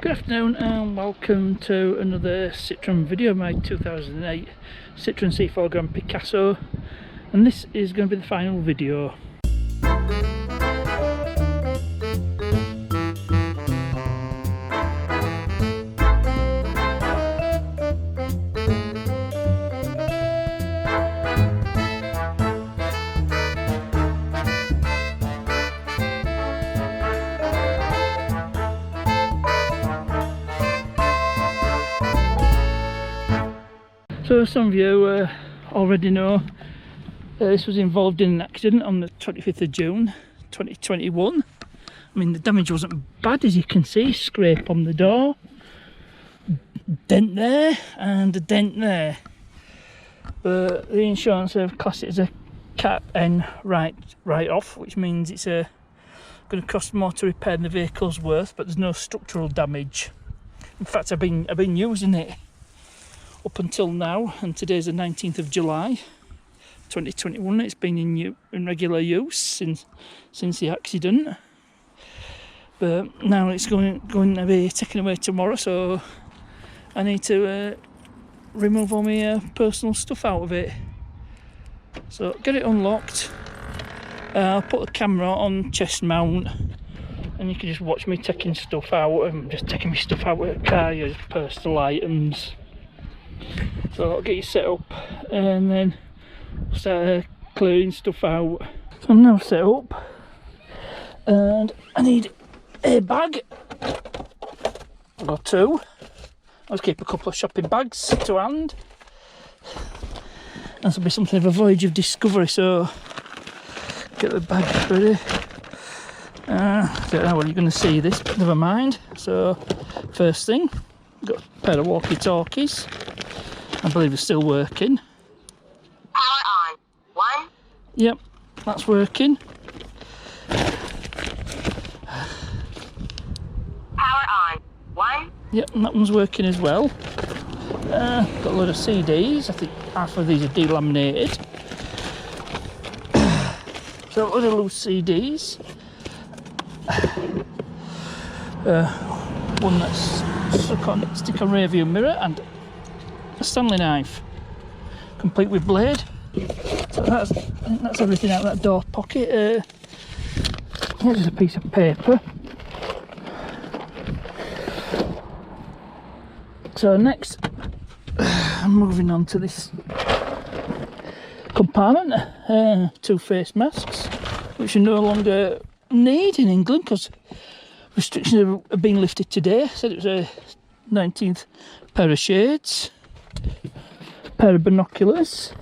Good afternoon and welcome to another Citroen video, my 2008 Citroen C4 Grand Picasso, and this is going to be the final video. So some of you already know this was involved in an accident on the 25th of June 2021. I mean, the damage wasn't bad, as you can see. Scrape on the door, dent there and a dent there, but the insurance have classed it as a Cat N write-off, which means it's going to cost more to repair than the vehicle's worth, but there's no structural damage. In fact, I've been using it up until now, and today's the 19th of July 2021. It's been in regular use since the accident, but now it's going to be taken away tomorrow, so I need to remove all my personal stuff out of it. So get it unlocked. I'll put the camera on chest mount and you can just watch me taking stuff out. I'm just taking my stuff out of the car, your personal items. So I'll get you set up and then start clearing stuff out. So I'm now set up and I need a bag or two. I'll keep a couple of shopping bags to hand. This will be something of a voyage of discovery, so get the bag ready. I don't know whether you're going to see this, but never mind. So first thing, got a pair of walkie-talkies. I believe it's still working. Power on. 1. Yep, that's working. Power on. 1. Yep, and that one's working as well. Got a load of CDs. I think half of these are delaminated. So a load of loose CDs. One that's stick on rear view mirror, and a Stanley knife, complete with blade. So I think that's everything out of that door pocket. Here's a piece of paper. So next, I'm moving on to this compartment. 2 face masks, which you no longer need in England because restrictions have been lifted today. Said it was a 19th pair of shades, pair of binoculars,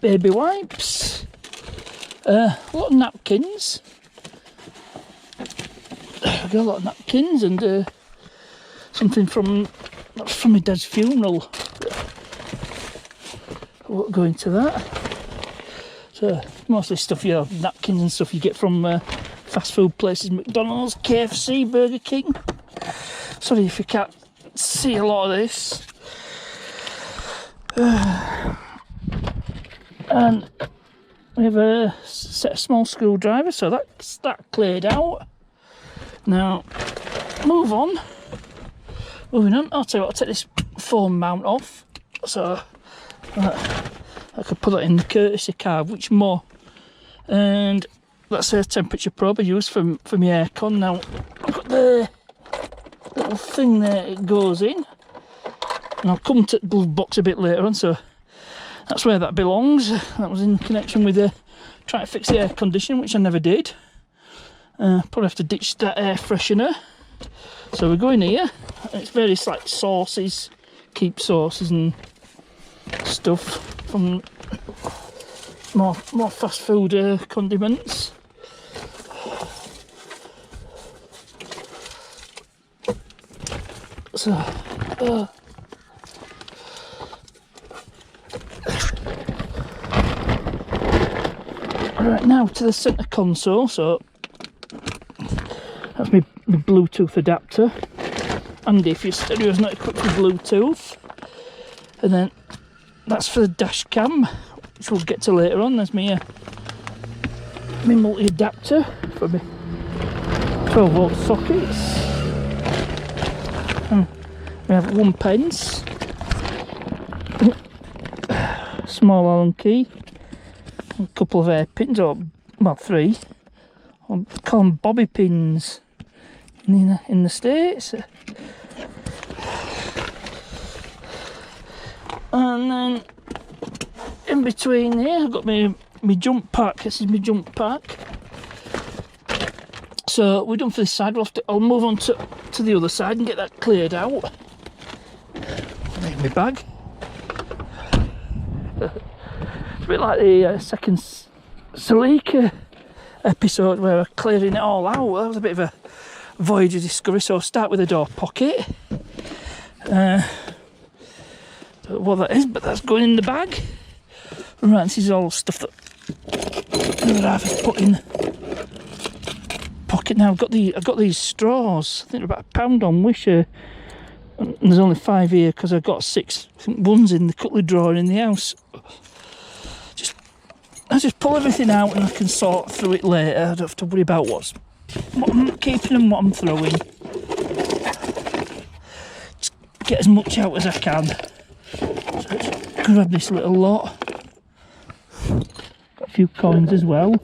baby wipes, a lot of napkins. I've got a lot of napkins and something from my dad's funeral. I won't go into that. So mostly stuff, napkins and stuff you get from fast food places, McDonald's, KFC, Burger King. Sorry if you can't see a lot of this. And we have a set of small screwdrivers, so that's that cleared out. Now moving on, I'll tell you what, I'll take this phone mount off, so I could put that in the courtesy card, which more, and that's a temperature probe I use for my aircon. Now I've got the little thing there it goes in, and I'll come to the glove box a bit later on, so that's where that belongs. That was in connection with trying to fix the air conditioning, which I never did. Probably have to ditch that air freshener. So we go in here, and it's various like sauces, keep sauces and stuff from more fast food condiments. So right, now to the centre console. So that's my Bluetooth adapter, and if your stereo is not equipped with Bluetooth, and then that's for the dash cam, which we'll get to later on. There's my multi adapter for my 12-volt sockets. We have 1 pence, small Allen key, a couple of hairpins, or well 3. I call them bobby pins in the States. And then in between here I've got my jump pack. This is my jump pack. So we're done for this side. I'll move on to the other side and get that cleared out. Make my bag. It's a bit like the second Salika episode where we're clearing it all out. That was a bit of a voyage of discovery. So I'll start with the door pocket. Don't know what that is, but that's going in the bag. Right, this is all stuff that I've put in pocket now. I've got these straws. I think they're about £1 on Wish. And there's only 5 here because I've got 6. I think one's in the cutlery drawer in the house. I just pull everything out and I can sort through it later. I don't have to worry about what I'm keeping and what I'm throwing. Just get as much out as I can. So just grab this little lot. Got a few coins as well.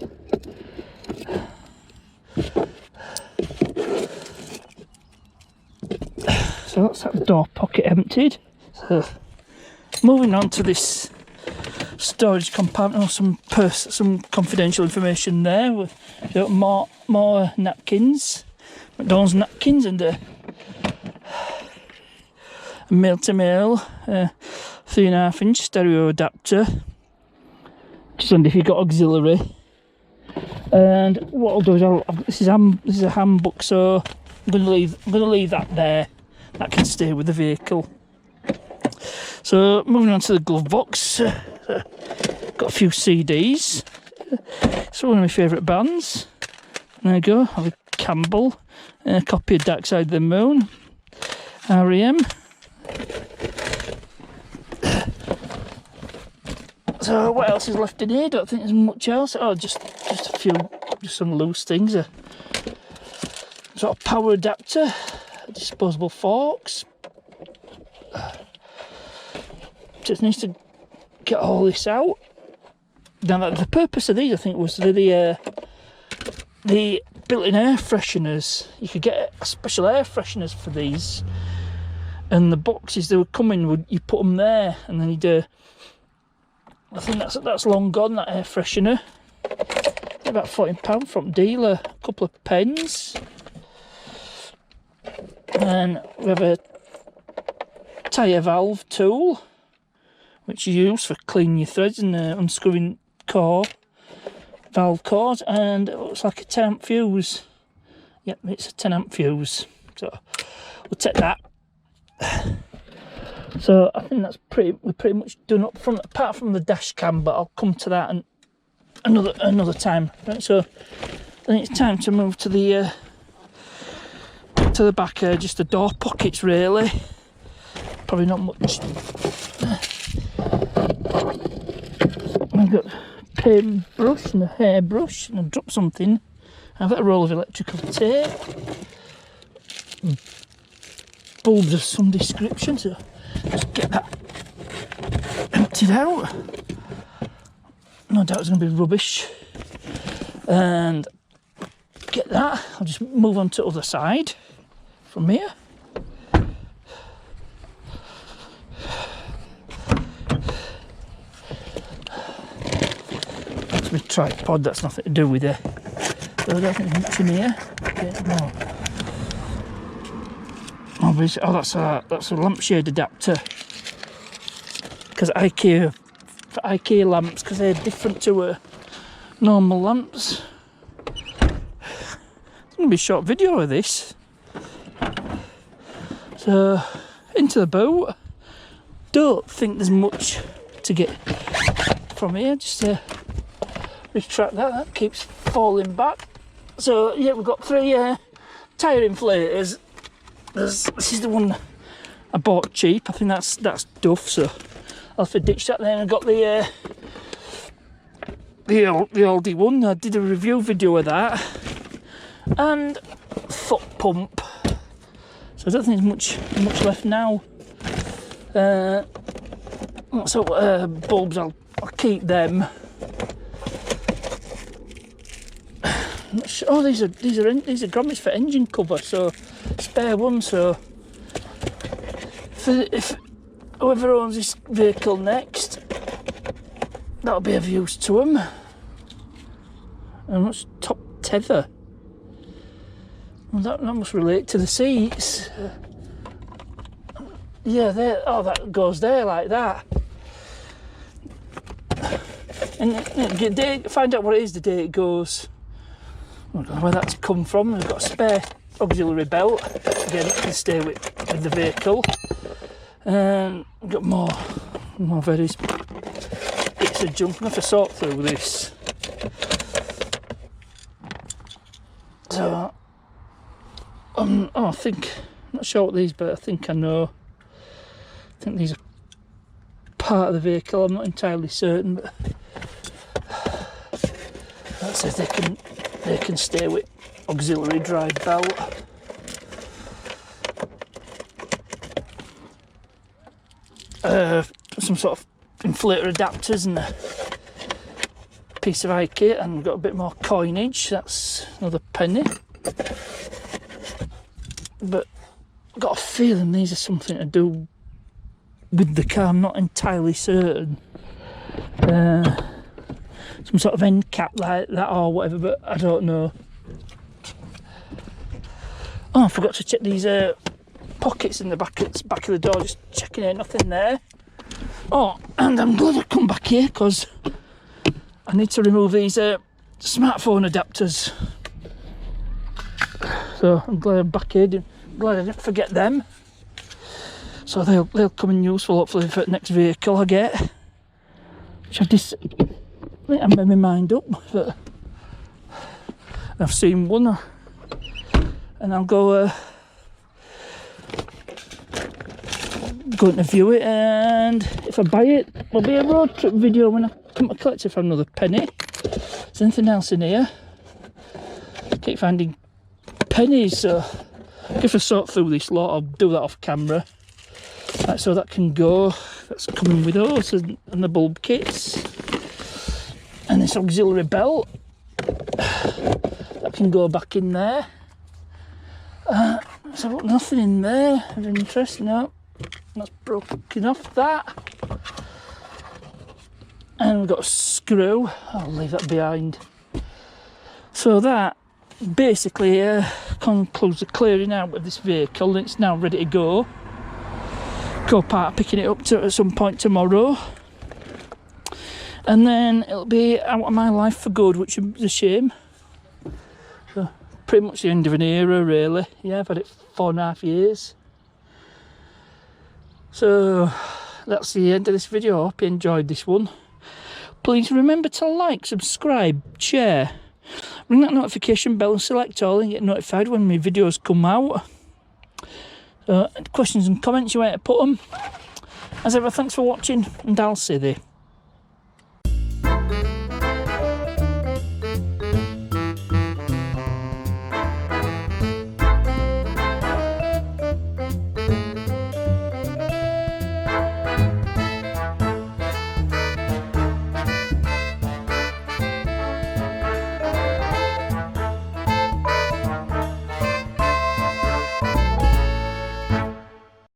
So that's that door pocket emptied. So moving on to this storage compartment, some confidential information there. We've got more napkins, McDonald's napkins, and a male-to-male 3.5-inch stereo adapter. Just wonder if you've got auxiliary. And what I'll do is this is a handbook, so I'm going to leave that there. That can stay with the vehicle. So moving on to the glove box, got a few CDs. So one of my favourite bands. There you go. I have a Campbell, a copy of Dark Side of the Moon, REM. So what else is left in here? Don't think there's much else. Oh, just a few, just some loose things. A sort of power adapter, disposable forks. Just needs to get all this out. Now, the purpose of these, I think, was the built-in air fresheners. You could get special air fresheners for these, and the boxes they would come in, you put them there, and then you'd. I think that's long gone. That air freshener, about £14 from dealer. A couple of pens, and we have a tyre valve tool, which you use for cleaning your threads and unscrewing valve cores, and it looks like a 10 amp fuse. Yep, it's a 10 amp fuse. So we'll take that. So I think we're pretty much done up front, apart from the dash cam, but I'll come to that and another time. Right, so I think it's time to move to the back, just the door pockets really. Probably not much. I've got a paintbrush and a hairbrush, and I dropped something. I've got a roll of electrical tape. Bulbs of some description, so just get that emptied out. No doubt it's going to be rubbish. And get that. I'll just move on to the other side from here. That's my tripod, that's nothing to do with it. So I don't think there's much in here. No. Oh, that's a lampshade adapter. Because IKEA lamps, because they're different to normal lamps. It's going to be a short video of this. So, into the boat. Don't think there's much to get from here. Just retract that keeps falling back. So, yeah, we've got 3 tyre inflators. This is the one I bought cheap. I think that's Duff, so I'll have to ditch that then. I got the Aldi one. I did a review video of that, and foot pump. So I don't think there's much left now. So bulbs, I'll keep them. I'm not sure. Oh, these are grommets for engine cover, so spare one. So if whoever owns this vehicle next, that'll be of use to them. And what's top tether? Well, that must relate to the seats. Yeah, there. Oh, that goes there like that. And find out what it is the day it goes. I don't know where that's come from. We've got a spare auxiliary belt. Again, it can stay with the vehicle. And we've got more various bits of junk. I'm going to have to sort through this. So, I'm not sure what these, but I think I know. I think these are part of the vehicle. I'm not entirely certain, but that says they can stay with auxiliary drive belt. Some sort of inflator adapters and a piece of eye kit, and we've got a bit more coinage. That's another penny. But I've got a feeling these are something to do with the car. I'm not entirely certain. Some sort of end cap like that or whatever, but I don't know. Oh, I forgot to check these pockets in the back of the door, just checking there, nothing there. Oh, and I'm glad I come back here because I need to remove these smartphone adapters. So I'm glad I'm back here, glad I didn't forget them. So they'll come in useful hopefully for the next vehicle I get. Which I made my mind up, but I've seen one and I'll go going to view it, and if I buy it, there'll be a road trip video when I come to collect it for another penny. Is there anything else in here? I keep finding pennies, so if I sort through this lot, I'll do that off camera. Right, so that can go. That's coming with those and the bulb kits. And this auxiliary belt. That can go back in there. So nothing in there of interest, no. That's broken off that. And we've got a screw. I'll leave that behind. So that basically concludes the clearing out of this vehicle, and it's now ready to go. Copart picking it up at some point tomorrow, and then it'll be out of my life for good, which is a shame. So pretty much the end of an era, really. Yeah, I've had it 4.5 years. So that's the end of this video. I hope you enjoyed this one. Please remember to like, subscribe, share, ring that notification bell and select all and get notified when my videos come out. So questions and comments, you want to put them. As ever, thanks for watching, and I'll see you.